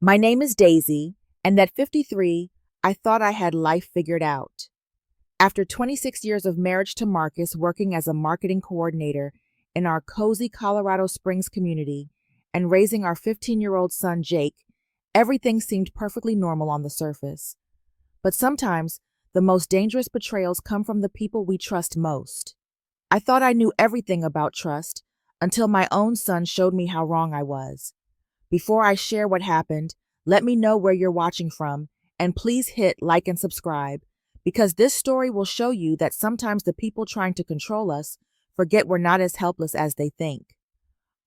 My name is Daisy, and at 53, I thought I had life figured out. After 26 years of marriage to Marcus working as a marketing coordinator in our cozy Colorado Springs community and raising our 15-year-old son Jake, everything seemed perfectly normal on the surface. But sometimes, the most dangerous betrayals come from the people we trust most. I thought I knew everything about trust until my own son showed me how wrong I was. Before I share what happened, let me know where you're watching from, and please hit like and subscribe, because this story will show you that sometimes the people trying to control us forget we're not as helpless as they think.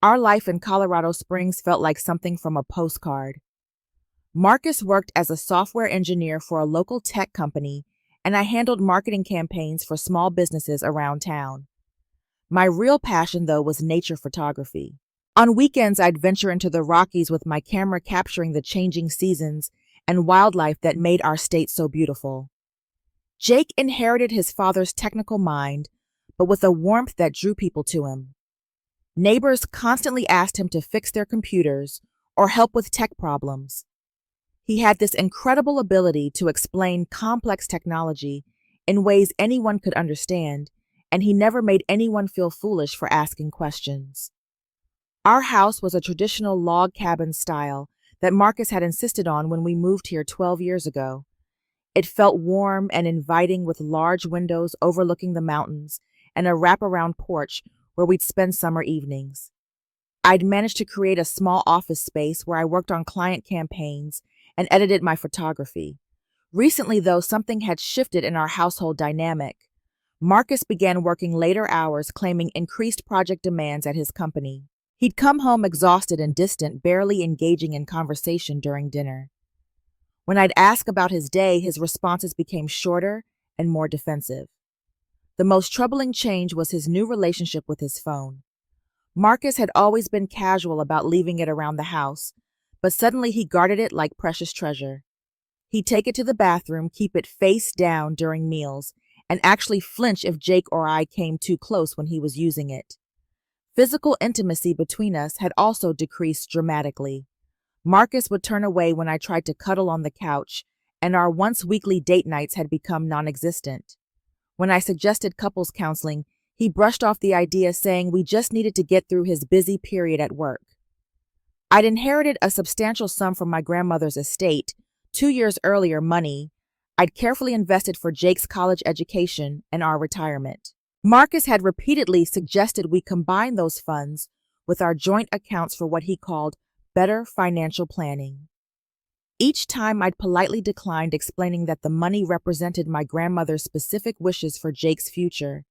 Our life in Colorado Springs felt like something from a postcard. Marcus worked as a software engineer for a local tech company, and I handled marketing campaigns for small businesses around town. My real passion, though, was nature photography. On weekends, I'd venture into the Rockies with my camera capturing the changing seasons and wildlife that made our state so beautiful. Jake inherited his father's technical mind, but with a warmth that drew people to him. Neighbors constantly asked him to fix their computers or help with tech problems. He had this incredible ability to explain complex technology in ways anyone could understand, and he never made anyone feel foolish for asking questions. Our house was a traditional log cabin style that Marcus had insisted on when we moved here 12 years ago. It felt warm and inviting with large windows overlooking the mountains and a wraparound porch where we'd spend summer evenings. I'd managed to create a small office space where I worked on client campaigns and edited my photography. Recently, though, something had shifted in our household dynamic. Marcus began working later hours, claiming increased project demands at his company. He'd come home exhausted and distant, barely engaging in conversation during dinner. When I'd ask about his day, his responses became shorter and more defensive. The most troubling change was his new relationship with his phone. Marcus had always been casual about leaving it around the house, but suddenly he guarded it like precious treasure. He'd take it to the bathroom, keep it face down during meals, and actually flinch if Jake or I came too close when he was using it. Physical intimacy between us had also decreased dramatically. Marcus would turn away when I tried to cuddle on the couch, and our once-weekly date nights had become non-existent. When I suggested couples counseling, he brushed off the idea, saying we just needed to get through his busy period at work. I'd inherited a substantial sum from my grandmother's estate, 2 years earlier, money I'd carefully invested for Jake's college education and our retirement. Marcus had repeatedly suggested we combine those funds with our joint accounts for what he called better financial planning. Each time I'd politely declined, explaining that the money represented my grandmother's specific wishes for Jake's future.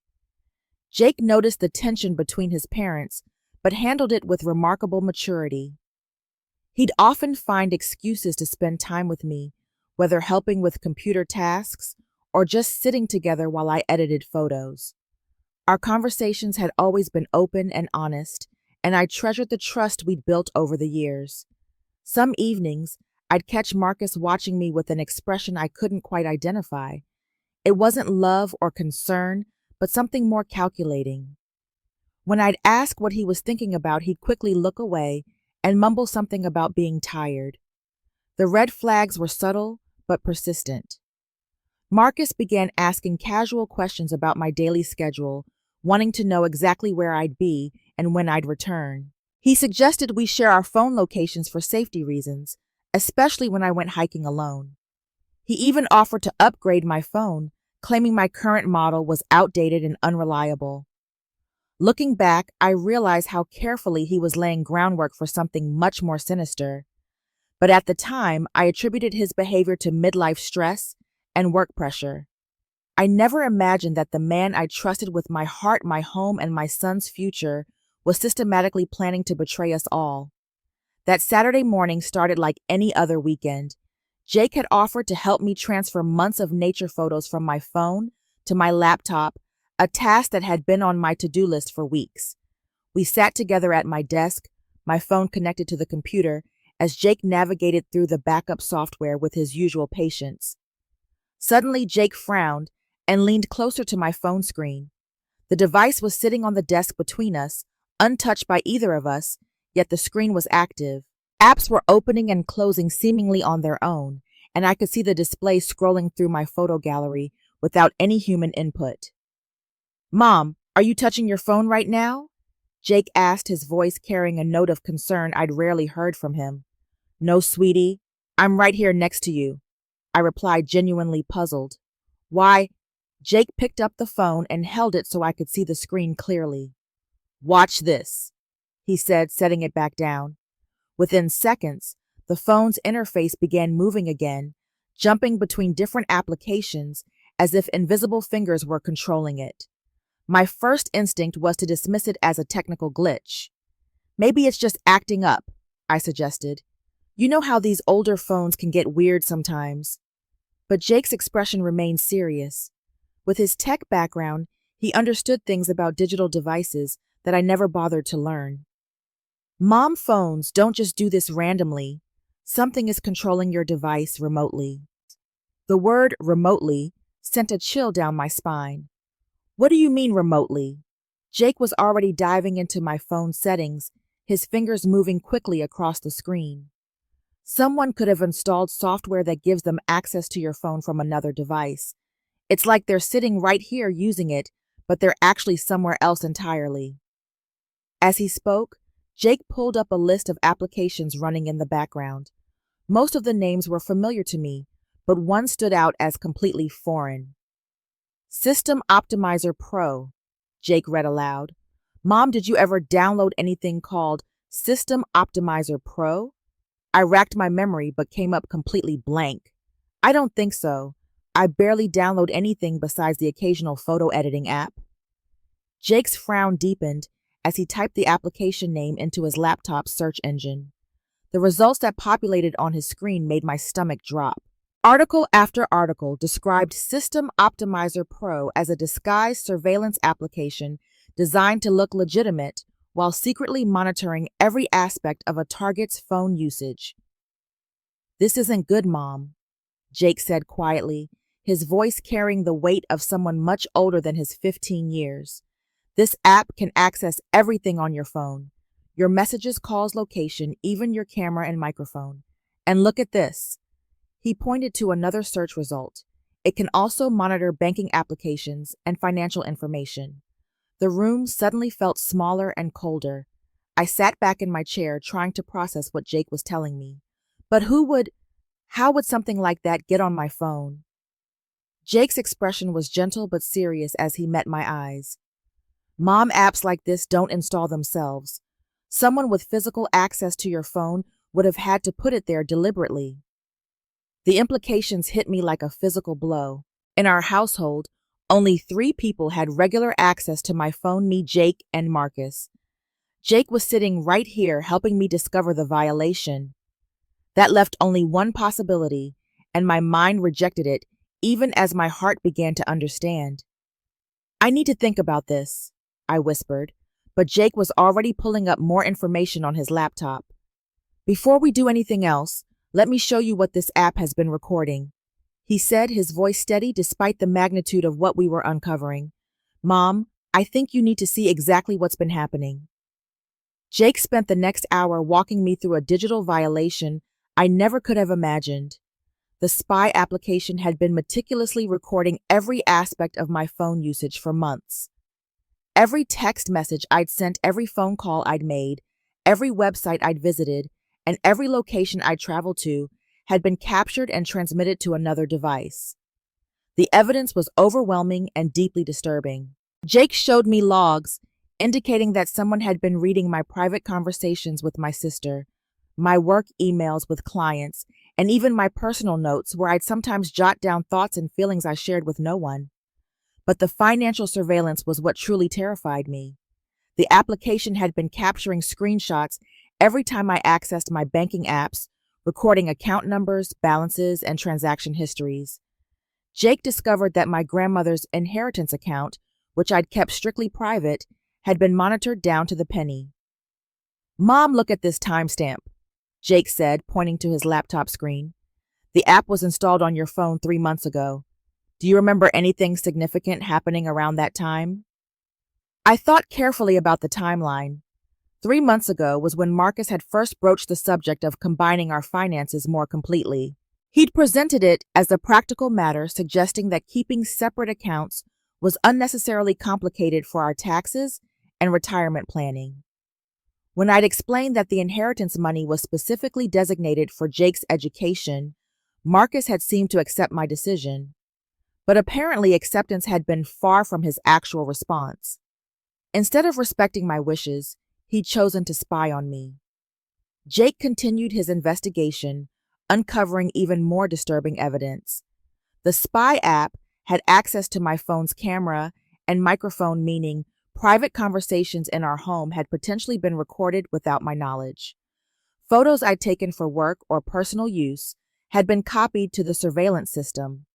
Jake noticed the tension between his parents, but handled it with remarkable maturity. He'd often find excuses to spend time with me, whether helping with computer tasks or just sitting together while I edited photos. Our conversations had always been open and honest, and I treasured the trust we'd built over the years. Some evenings, I'd catch Marcus watching me with an expression I couldn't quite identify. It wasn't love or concern, but something more calculating. When I'd ask what he was thinking about, he'd quickly look away and mumble something about being tired. The red flags were subtle but persistent. Marcus began asking casual questions about my daily schedule, wanting to know exactly where I'd be and when I'd return. He suggested we share our phone locations for safety reasons, especially when I went hiking alone. He even offered to upgrade my phone, claiming my current model was outdated and unreliable. Looking back, I realized how carefully he was laying groundwork for something much more sinister. But at the time, I attributed his behavior to midlife stress and work pressure. I never imagined that the man I trusted with my heart, my home, and my son's future was systematically planning to betray us all. That Saturday morning started like any other weekend. Jake had offered to help me transfer months of nature photos from my phone to my laptop, a task that had been on my to-do list for weeks. We sat together at my desk, my phone connected to the computer, as Jake navigated through the backup software with his usual patience. Suddenly, Jake frowned and leaned closer to my phone screen. The device was sitting on the desk between us, untouched by either of us, yet the screen was active. Apps were opening and closing seemingly on their own, and I could see the display scrolling through my photo gallery without any human input. Mom, are you touching your phone right now? Jake asked, his voice carrying a note of concern I'd rarely heard from him. No, sweetie, I'm right here next to you, I replied, genuinely puzzled. Why? Jake picked up the phone and held it so I could see the screen clearly. Watch this, he said, setting it back down. Within seconds, the phone's interface began moving again, jumping between different applications as if invisible fingers were controlling it. My first instinct was to dismiss it as a technical glitch. Maybe it's just acting up, I suggested. You know how these older phones can get weird sometimes. But Jake's expression remained serious. With his tech background, he understood things about digital devices that I never bothered to learn. Mom phones don't just do this randomly. Something is controlling your device remotely. The word remotely sent a chill down my spine. What do you mean remotely? Jake was already diving into my phone settings, his fingers moving quickly across the screen. Someone could have installed software that gives them access to your phone from another device. It's like they're sitting right here using it, but they're actually somewhere else entirely. As he spoke, Jake pulled up a list of applications running in the background. Most of the names were familiar to me, but one stood out as completely foreign. System Optimizer Pro, Jake read aloud. Mom, did you ever download anything called System Optimizer Pro? I racked my memory but came up completely blank. I don't think so. I barely download anything besides the occasional photo editing app. Jake's frown deepened as he typed the application name into his laptop's search engine. The results that populated on his screen made my stomach drop. Article after article described System Optimizer Pro as a disguised surveillance application designed to look legitimate while secretly monitoring every aspect of a target's phone usage. This isn't good, Mom, Jake said quietly, his voice carrying the weight of someone much older than his 15 years. This app can access everything on your phone. Your messages, calls, location, even your camera and microphone. And look at this. He pointed to another search result. It can also monitor banking applications and financial information. The room suddenly felt smaller and colder. I sat back in my chair trying to process what Jake was telling me. But how would something like that get on my phone? Jake's expression was gentle but serious as he met my eyes. Mom, apps like this don't install themselves. Someone with physical access to your phone would have had to put it there deliberately. The implications hit me like a physical blow. In our household, only 3 people had regular access to my phone, me, Jake, and Marcus. Jake was sitting right here helping me discover the violation. That left only one possibility, and my mind rejected it even as my heart began to understand. I need to think about this, I whispered, but Jake was already pulling up more information on his laptop. Before we do anything else, let me show you what this app has been recording, he said, his voice steady despite the magnitude of what we were uncovering. Mom, I think you need to see exactly what's been happening. Jake spent the next hour walking me through a digital violation I never could have imagined. The spy application had been meticulously recording every aspect of my phone usage for months. Every text message I'd sent, every phone call I'd made, every website I'd visited, and every location I'd traveled to had been captured and transmitted to another device. The evidence was overwhelming and deeply disturbing. Jake showed me logs indicating that someone had been reading my private conversations with my sister, my work emails with clients, and even my personal notes where I'd sometimes jot down thoughts and feelings I shared with no one. But the financial surveillance was what truly terrified me. The application had been capturing screenshots every time I accessed my banking apps, recording account numbers, balances, and transaction histories. Jake discovered that my grandmother's inheritance account, which I'd kept strictly private, had been monitored down to the penny. Mom, look at this timestamp, Jake said, pointing to his laptop screen. The app was installed on your phone 3 months ago. Do you remember anything significant happening around that time? I thought carefully about the timeline. 3 months ago was when Marcus had first broached the subject of combining our finances more completely. He'd presented it as a practical matter, suggesting that keeping separate accounts was unnecessarily complicated for our taxes and retirement planning. When I'd explained that the inheritance money was specifically designated for Jake's education, Marcus had seemed to accept my decision. But apparently acceptance had been far from his actual response. Instead of respecting my wishes, he'd chosen to spy on me. Jake continued his investigation, uncovering even more disturbing evidence. The spy app had access to my phone's camera and microphone, meaning private conversations in our home had potentially been recorded without my knowledge. Photos I'd taken for work or personal use had been copied to the surveillance system.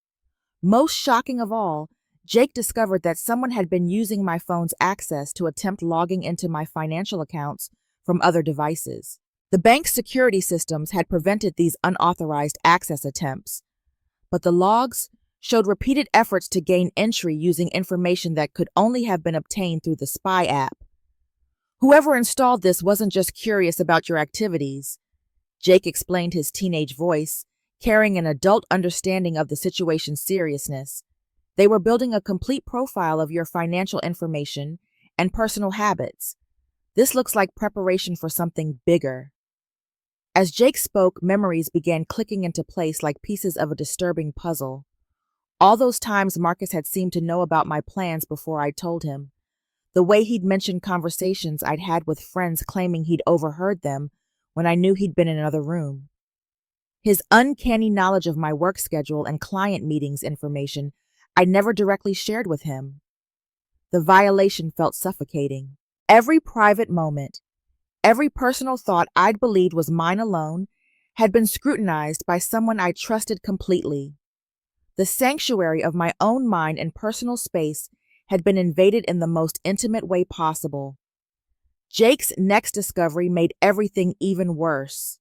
Most shocking of all, Jake discovered that someone had been using my phone's access to attempt logging into my financial accounts from other devices. The bank's security systems had prevented these unauthorized access attempts, but the logs showed repeated efforts to gain entry using information that could only have been obtained through the spy app. Whoever installed this wasn't just curious about your activities, Jake explained, his teenage voice carrying an adult understanding of the situation's seriousness. They were building a complete profile of your financial information and personal habits. This looks like preparation for something bigger. As Jake spoke, memories began clicking into place like pieces of a disturbing puzzle. All those times Marcus had seemed to know about my plans before I told him. The way he'd mentioned conversations I'd had with friends claiming he'd overheard them when I knew he'd been in another room. His uncanny knowledge of my work schedule and client meetings information I never directly shared with him. The violation felt suffocating. Every private moment, every personal thought I'd believed was mine alone, had been scrutinized by someone I trusted completely. The sanctuary of my own mind and personal space had been invaded in the most intimate way possible. Jake's next discovery made everything even worse.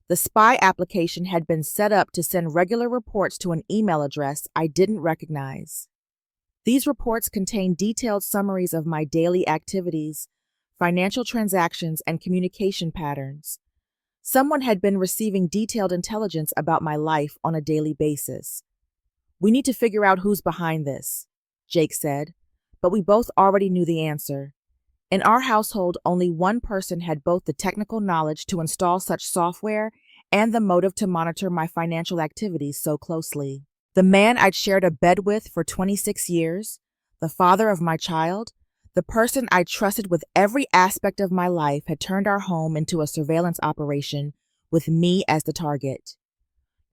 The spy application had been set up to send regular reports to an email address I didn't recognize. These reports contained detailed summaries of my daily activities, financial transactions, and communication patterns. Someone had been receiving detailed intelligence about my life on a daily basis. "We need to figure out who's behind this," Jake said, but we both already knew the answer. In our household, only one person had both the technical knowledge to install such software and the motive to monitor my financial activities so closely. The man I'd shared a bed with for 26 years, the father of my child, the person I trusted with every aspect of my life, had turned our home into a surveillance operation with me as the target.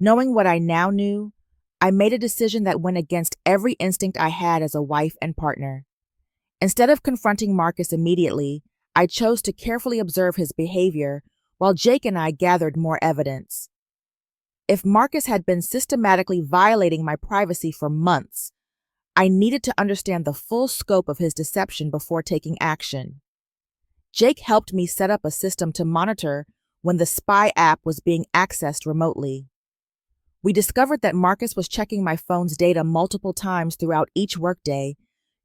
Knowing what I now knew, I made a decision that went against every instinct I had as a wife and partner. Instead of confronting Marcus immediately, I chose to carefully observe his behavior while Jake and I gathered more evidence. If Marcus had been systematically violating my privacy for months, I needed to understand the full scope of his deception before taking action. Jake helped me set up a system to monitor when the spy app was being accessed remotely. We discovered that Marcus was checking my phone's data multiple times throughout each workday,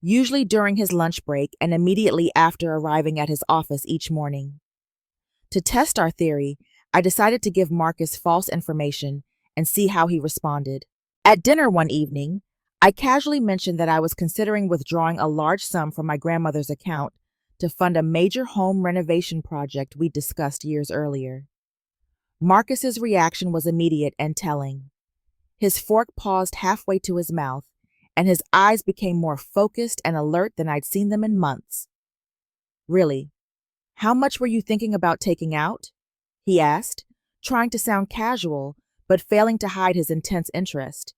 usually during his lunch break and immediately after arriving at his office each morning. To test our theory, I decided to give Marcus false information and see how he responded. At dinner one evening, I casually mentioned that I was considering withdrawing a large sum from my grandmother's account to fund a major home renovation project we discussed years earlier. Marcus's reaction was immediate and telling. His fork paused halfway to his mouth, and his eyes became more focused and alert than I'd seen them in months. "Really? How much were you thinking about taking out?" he asked, trying to sound casual, but failing to hide his intense interest.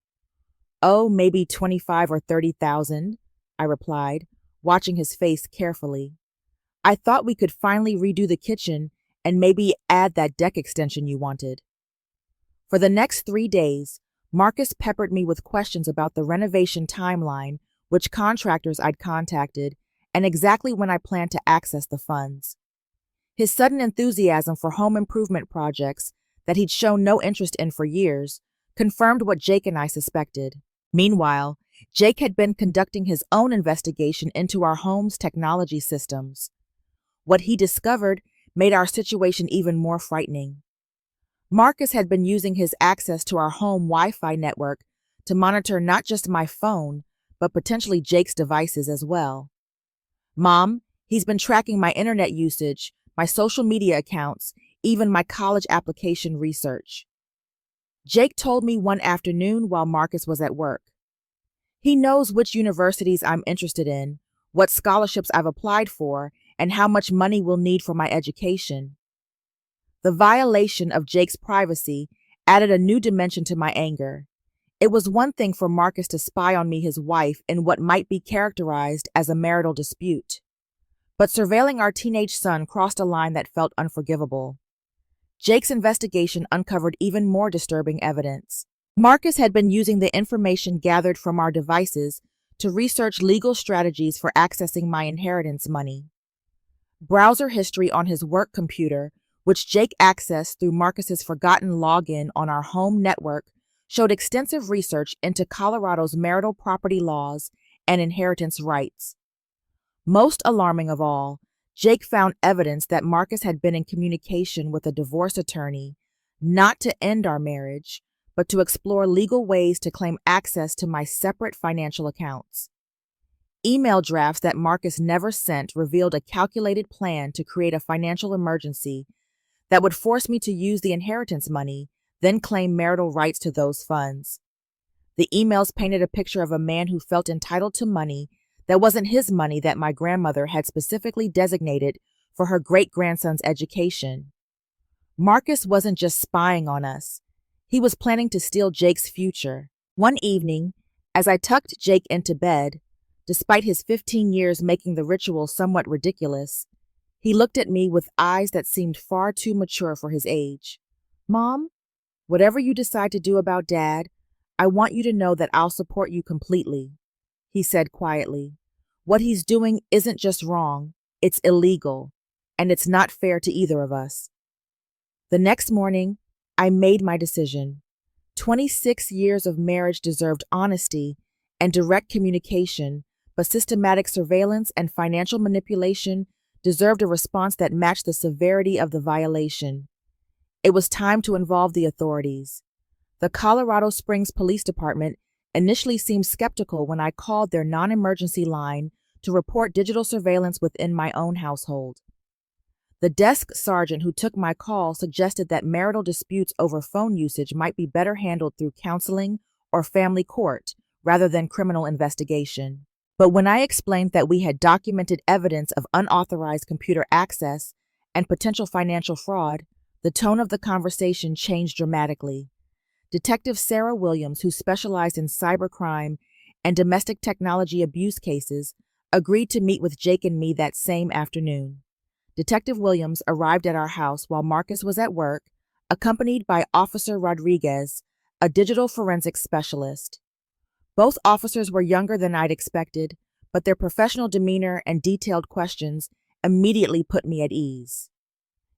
"Oh, maybe 25 or 30,000, I replied, watching his face carefully. "I thought we could finally redo the kitchen and maybe add that deck extension you wanted." For the next 3 days, Marcus peppered me with questions about the renovation timeline, which contractors I'd contacted, and exactly when I planned to access the funds. His sudden enthusiasm for home improvement projects that he'd shown no interest in for years confirmed what Jake and I suspected. Meanwhile, Jake had been conducting his own investigation into our home's technology systems. What he discovered made our situation even more frightening. Marcus had been using his access to our home Wi-Fi network to monitor not just my phone, but potentially Jake's devices as well. Mom, he's been tracking my internet usage, my social media accounts, even my college application research. Jake told me one afternoon while Marcus was at work. He knows which universities I'm interested in, what scholarships I've applied for, and how much money we'll need for my education. The violation of Jake's privacy added a new dimension to my anger. It was one thing for Marcus to spy on me, his wife, in what might be characterized as a marital dispute. But surveilling our teenage son crossed a line that felt unforgivable. Jake's investigation uncovered even more disturbing evidence. Marcus had been using the information gathered from our devices to research legal strategies for accessing my inheritance money. Browser history on his work computer, which Jake accessed through Marcus's forgotten login on our home network, showed extensive research into Colorado's marital property laws and inheritance rights. Most alarming of all, Jake found evidence that Marcus had been in communication with a divorce attorney, not to end our marriage, but to explore legal ways to claim access to my separate financial accounts. Email drafts that Marcus never sent revealed a calculated plan to create a financial emergency that would force me to use the inheritance money, then claim marital rights to those funds. The emails painted a picture of a man who felt entitled to money that wasn't his money that my grandmother had specifically designated for her great-grandson's education. Marcus wasn't just spying on us. He was planning to steal Jake's future. One evening, as I tucked Jake into bed, despite his 15 years making the ritual somewhat ridiculous, he looked at me with eyes that seemed far too mature for his age. Mom, whatever you decide to do about Dad, I want you to know that I'll support you completely, he said quietly. What he's doing isn't just wrong, it's illegal, and it's not fair to either of us. The next morning, I made my decision. 26 years of marriage deserved honesty and direct communication, but systematic surveillance and financial manipulation deserved a response that matched the severity of the violation. It was time to involve the authorities. The Colorado Springs Police Department initially seemed skeptical when I called their non-emergency line to report digital surveillance within my own household. The desk sergeant who took my call suggested that marital disputes over phone usage might be better handled through counseling or family court rather than criminal investigation. But when I explained that we had documented evidence of unauthorized computer access and potential financial fraud, the tone of the conversation changed dramatically. Detective Sarah Williams, who specialized in cybercrime and domestic technology abuse cases, agreed to meet with Jake and me that same afternoon. Detective Williams arrived at our house while Marcus was at work, accompanied by Officer Rodriguez, a digital forensics specialist. Both officers were younger than I'd expected, but their professional demeanor and detailed questions immediately put me at ease.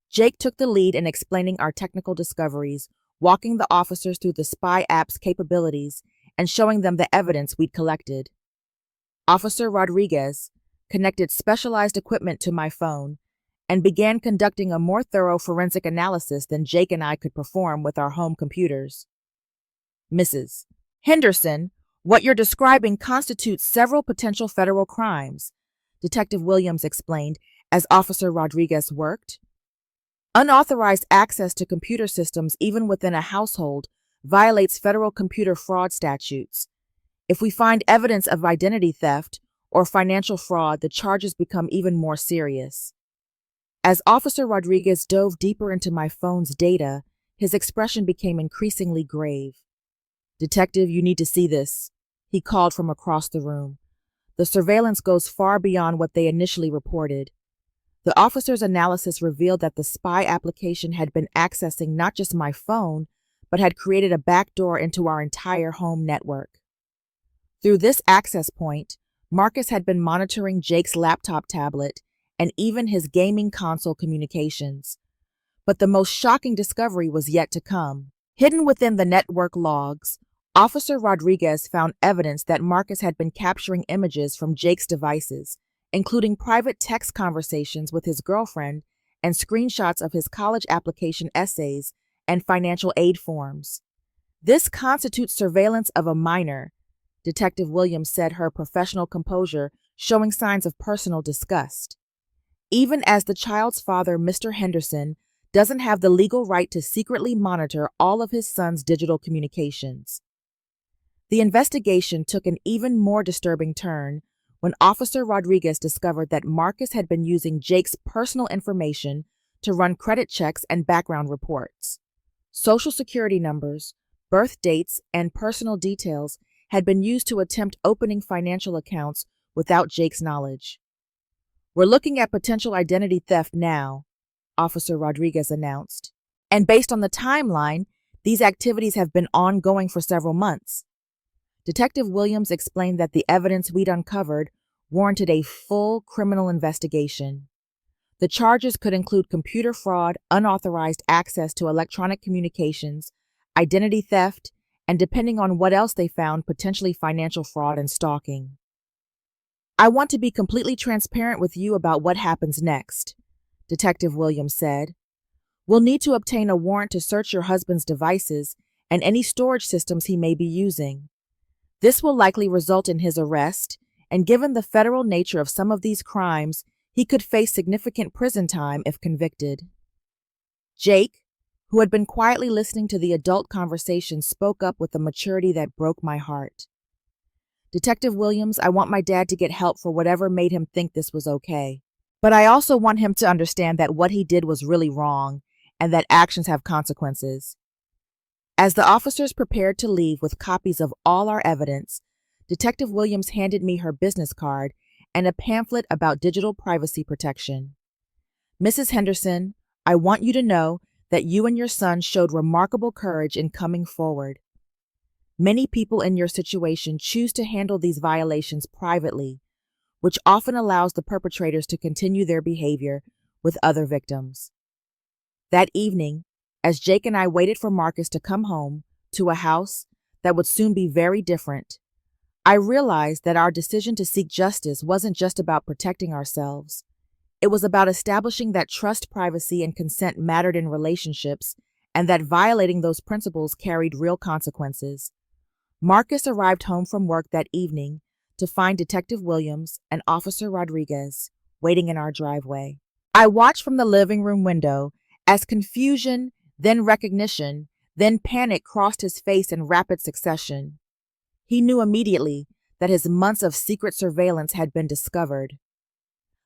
Jake took the lead in explaining our technical discoveries, walking the officers through the spy app's capabilities and showing them the evidence we'd collected. Officer Rodriguez connected specialized equipment to my phone and began conducting a more thorough forensic analysis than Jake and I could perform with our home computers. Mrs. Henderson, what you're describing constitutes several potential federal crimes, Detective Williams explained as Officer Rodriguez worked. Unauthorized access to computer systems, even within a household, violates federal computer fraud statutes. If we find evidence of identity theft or financial fraud, the charges become even more serious. As Officer Rodriguez dove deeper into my phone's data, his expression became increasingly grave. Detective, you need to see this, he called from across the room. The surveillance goes far beyond what they initially reported. The officer's analysis revealed that the spy application had been accessing not just my phone, but had created a backdoor into our entire home network. Through this access point, Marcus had been monitoring Jake's laptop tablet and even his gaming console communications. But the most shocking discovery was yet to come. Hidden within the network logs, Officer Rodriguez found evidence that Marcus had been capturing images from Jake's devices, including private text conversations with his girlfriend and screenshots of his college application essays and financial aid forms. This constitutes surveillance of a minor, Detective Williams said, her professional composure showing signs of personal disgust. Even as the child's father, Mr. Henderson, doesn't have the legal right to secretly monitor all of his son's digital communications. The investigation took an even more disturbing turn when Officer Rodriguez discovered that Marcus had been using Jake's personal information to run credit checks and background reports. Social security numbers, birth dates, and personal details had been used to attempt opening financial accounts without Jake's knowledge. "We're looking at potential identity theft now," Officer Rodriguez announced. "And based on the timeline, these activities have been ongoing for several months." Detective Williams explained that the evidence we'd uncovered warranted a full criminal investigation. The charges could include computer fraud, unauthorized access to electronic communications, identity theft, and depending on what else they found, potentially financial fraud and stalking. "I want to be completely transparent with you about what happens next," Detective Williams said. "We'll need to obtain a warrant to search your husband's devices and any storage systems he may be using. This will likely result in his arrest, and given the federal nature of some of these crimes, he could face significant prison time if convicted." Jake, who had been quietly listening to the adult conversation, spoke up with a maturity that broke my heart. "Detective Williams, I want my dad to get help for whatever made him think this was okay. But I also want him to understand that what he did was really wrong and that actions have consequences." As the officers prepared to leave with copies of all our evidence, Detective Williams handed me her business card and a pamphlet about digital privacy protection. "Mrs. Henderson, I want you to know that you and your son showed remarkable courage in coming forward. Many people in your situation choose to handle these violations privately, which often allows the perpetrators to continue their behavior with other victims." That evening, as Jake and I waited for Marcus to come home to a house that would soon be very different, I realized that our decision to seek justice wasn't just about protecting ourselves. It was about establishing that trust, privacy, and consent mattered in relationships, and that violating those principles carried real consequences. Marcus arrived home from work that evening to find Detective Williams and Officer Rodriguez waiting in our driveway. I watched from the living room window as confusion, then recognition, then panic crossed his face in rapid succession. He knew immediately that his months of secret surveillance had been discovered.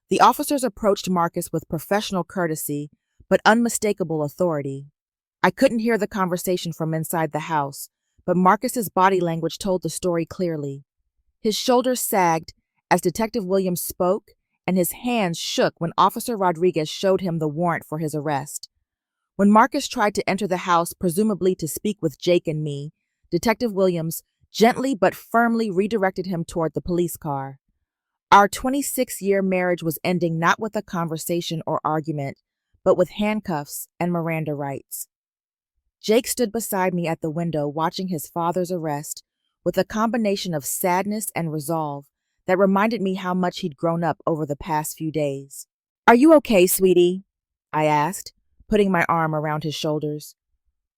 The officers approached Marcus with professional courtesy but unmistakable authority. I couldn't hear the conversation from inside the house, but Marcus's body language told the story clearly. His shoulders sagged as Detective Williams spoke, and his hands shook when Officer Rodriguez showed him the warrant for his arrest. When Marcus tried to enter the house, presumably to speak with Jake and me, Detective Williams gently but firmly redirected him toward the police car. Our 26-year marriage was ending not with a conversation or argument, but with handcuffs and Miranda rights. Jake stood beside me at the window watching his father's arrest with a combination of sadness and resolve that reminded me how much he'd grown up over the past few days. "Are you okay, sweetie?" I asked, putting my arm around his shoulders.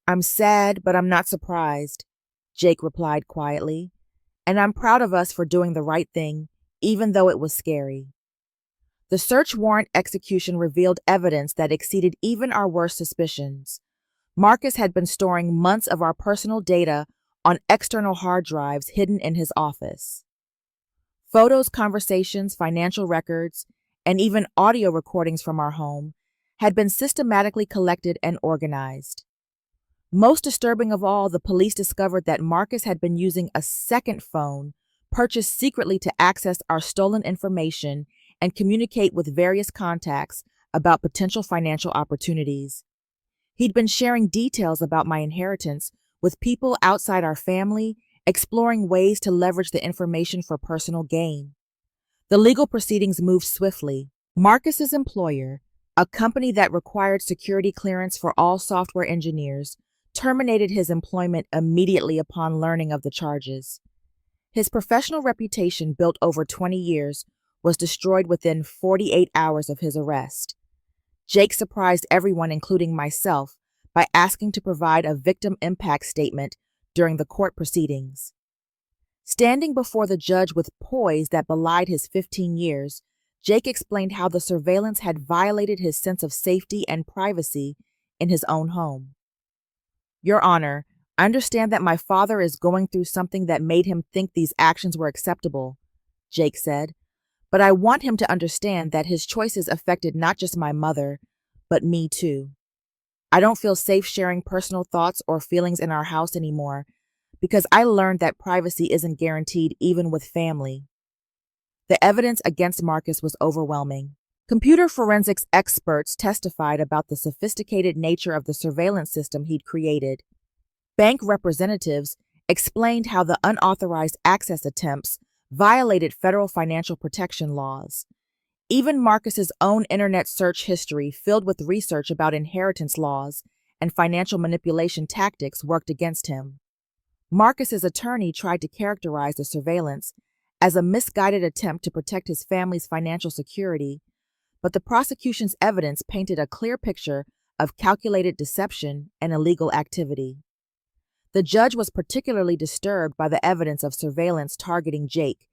"I'm sad, but I'm not surprised," Jake replied quietly, "and I'm proud of us for doing the right thing, even though it was scary." The search warrant execution revealed evidence that exceeded even our worst suspicions. Marcus had been storing months of our personal data on external hard drives hidden in his office. Photos, conversations, financial records, and even audio recordings from our home had been systematically collected and organized. Most disturbing of all, the police discovered that Marcus had been using a second phone purchased secretly to access our stolen information and communicate with various contacts about potential financial opportunities. He'd been sharing details about my inheritance with people outside our family, exploring ways to leverage the information for personal gain. The legal proceedings moved swiftly. Marcus's employer, a company that required security clearance for all software engineers, terminated his employment immediately upon learning of the charges. His professional reputation, built over 20 years, was destroyed within 48 hours of his arrest. Jake surprised everyone, including myself, by asking to provide a victim impact statement during the court proceedings. Standing before the judge with poise that belied his 15 years, Jake explained how the surveillance had violated his sense of safety and privacy in his own home. Your Honor, I understand that my father is going through something that made him think these actions were acceptable, Jake said, but I want him to understand that his choices affected not just my mother, but me too. I don't feel safe sharing personal thoughts or feelings in our house anymore because I learned that privacy isn't guaranteed even with family. The evidence against Marcus was overwhelming. Computer forensics experts testified about the sophisticated nature of the surveillance system he'd created. Bank representatives explained how the unauthorized access attempts violated federal financial protection laws. Even Marcus's own internet search history, filled with research about inheritance laws and financial manipulation tactics, worked against him. Marcus's attorney tried to characterize the surveillance as a misguided attempt to protect his family's financial security, but the prosecution's evidence painted a clear picture of calculated deception and illegal activity. The judge was particularly disturbed by the evidence of surveillance targeting Jake,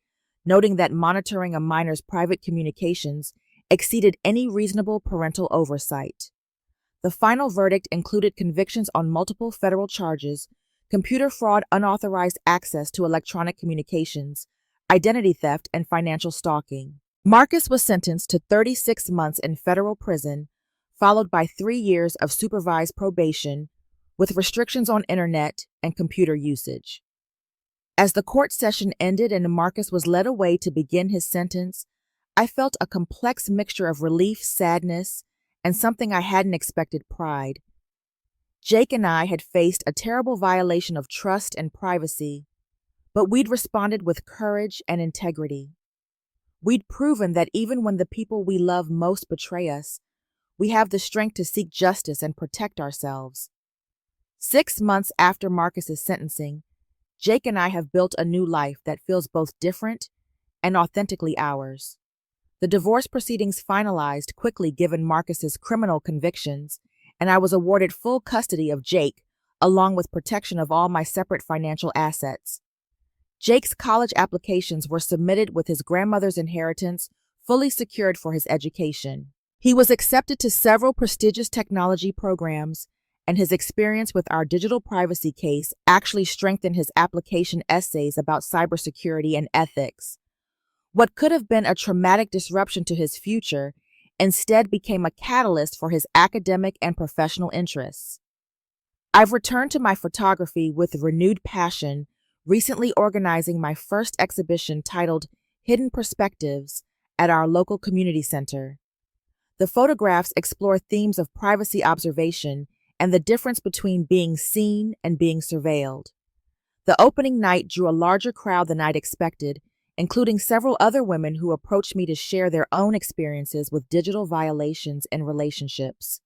noting that monitoring a minor's private communications exceeded any reasonable parental oversight. The final verdict included convictions on multiple federal charges: computer fraud, unauthorized access to electronic communications, identity theft, and financial stalking. Marcus was sentenced to 36 months in federal prison, followed by 3 years of supervised probation, with restrictions on internet and computer usage. As the court session ended and Marcus was led away to begin his sentence, I felt a complex mixture of relief, sadness, and something I hadn't expected: pride. Jake and I had faced a terrible violation of trust and privacy, but we'd responded with courage and integrity. We'd proven that even when the people we love most betray us, we have the strength to seek justice and protect ourselves. 6 months after Marcus's sentencing, Jake and I have built a new life that feels both different and authentically ours. The divorce proceedings finalized quickly given Marcus's criminal convictions, and I was awarded full custody of Jake, along with protection of all my separate financial assets. Jake's college applications were submitted with his grandmother's inheritance fully secured for his education. He was accepted to several prestigious technology programs, and his experience with our digital privacy case actually strengthened his application essays about cybersecurity and ethics. What could have been a traumatic disruption to his future instead became a catalyst for his academic and professional interests. I've returned to my photography with renewed passion, recently organizing my first exhibition titled Hidden Perspectives at our local community center. The photographs explore themes of privacy observation and the difference between being seen and being surveilled. The opening night drew a larger crowd than I'd expected, including several other women who approached me to share their own experiences with digital violations in relationships.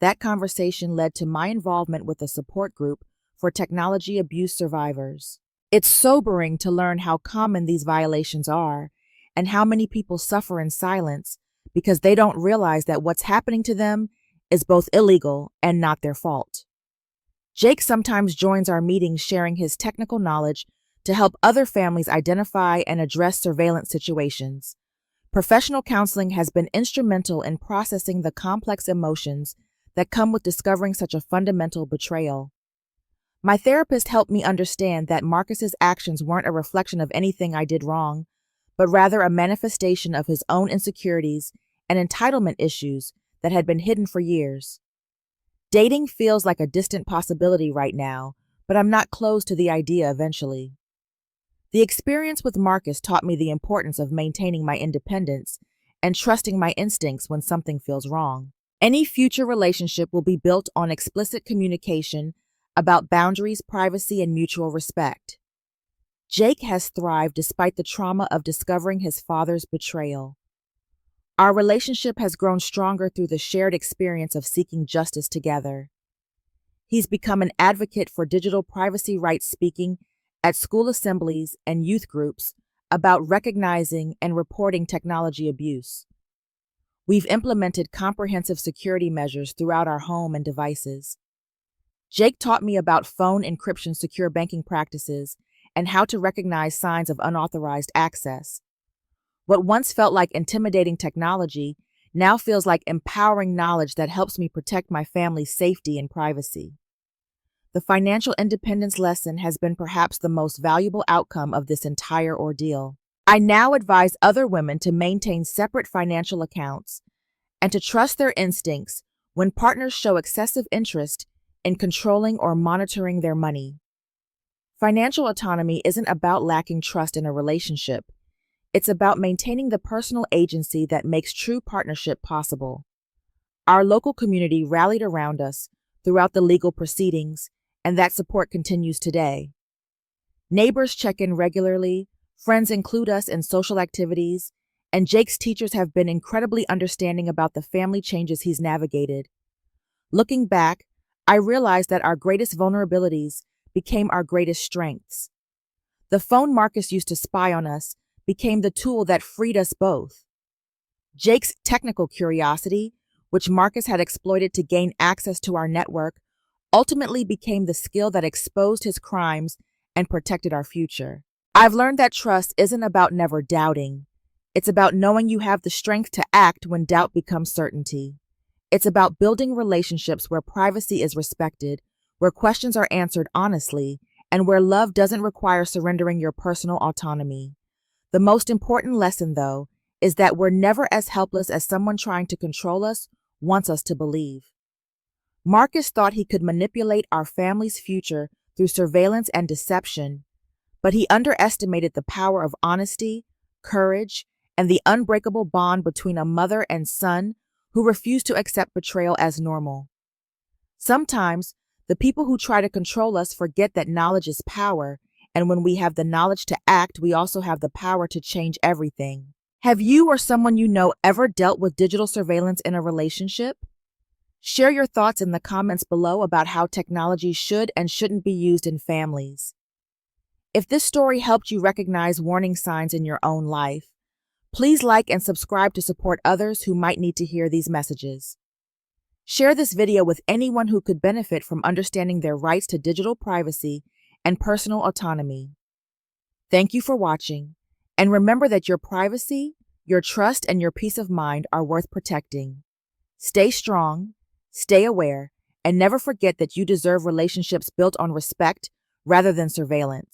That conversation led to my involvement with a support group for technology abuse survivors. It's sobering to learn how common these violations are and how many people suffer in silence because they don't realize that what's happening to them is both illegal and not their fault. Jake sometimes joins our meetings sharing his technical knowledge to help other families identify and address surveillance situations. Professional counseling has been instrumental in processing the complex emotions that come with discovering such a fundamental betrayal. My therapist helped me understand that Marcus's actions weren't a reflection of anything I did wrong, but rather a manifestation of his own insecurities and entitlement issues that had been hidden for years. Dating feels like a distant possibility right now, but I'm not closed to the idea eventually. The experience with Marcus taught me the importance of maintaining my independence and trusting my instincts when something feels wrong. Any future relationship will be built on explicit communication about boundaries, privacy, and mutual respect. Jake has thrived despite the trauma of discovering his father's betrayal. Our relationship has grown stronger through the shared experience of seeking justice together. He's become an advocate for digital privacy rights, speaking at school assemblies and youth groups about recognizing and reporting technology abuse. We've implemented comprehensive security measures throughout our home and devices. Jake taught me about phone encryption, secure banking practices, and how to recognize signs of unauthorized access. What once felt like intimidating technology now feels like empowering knowledge that helps me protect my family's safety and privacy. The financial independence lesson has been perhaps the most valuable outcome of this entire ordeal. I now advise other women to maintain separate financial accounts and to trust their instincts when partners show excessive interest in controlling or monitoring their money. Financial autonomy isn't about lacking trust in a relationship. It's about maintaining the personal agency that makes true partnership possible. Our local community rallied around us throughout the legal proceedings, and that support continues today. Neighbors check in regularly, friends include us in social activities, and Jake's teachers have been incredibly understanding about the family changes he's navigated. Looking back, I realized that our greatest vulnerabilities became our greatest strengths. The phone Marcus used to spy on us became the tool that freed us both. Jake's technical curiosity, which Marcus had exploited to gain access to our network, ultimately became the skill that exposed his crimes and protected our future. I've learned that trust isn't about never doubting. It's about knowing you have the strength to act when doubt becomes certainty. It's about building relationships where privacy is respected, where questions are answered honestly, and where love doesn't require surrendering your personal autonomy. The most important lesson, though, is that we're never as helpless as someone trying to control us wants us to believe. Marcus thought he could manipulate our family's future through surveillance and deception, but he underestimated the power of honesty, courage, and the unbreakable bond between a mother and son who refuse to accept betrayal as normal. Sometimes, the people who try to control us forget that knowledge is power, and when we have the knowledge to act, we also have the power to change everything. Have you or someone you know ever dealt with digital surveillance in a relationship? Share your thoughts in the comments below about how technology should and shouldn't be used in families. If this story helped you recognize warning signs in your own life, please like and subscribe to support others who might need to hear these messages. Share this video with anyone who could benefit from understanding their rights to digital privacy and personal autonomy. Thank you for watching, and remember that your privacy, your trust, and your peace of mind are worth protecting. Stay strong, stay aware, and never forget that you deserve relationships built on respect rather than surveillance.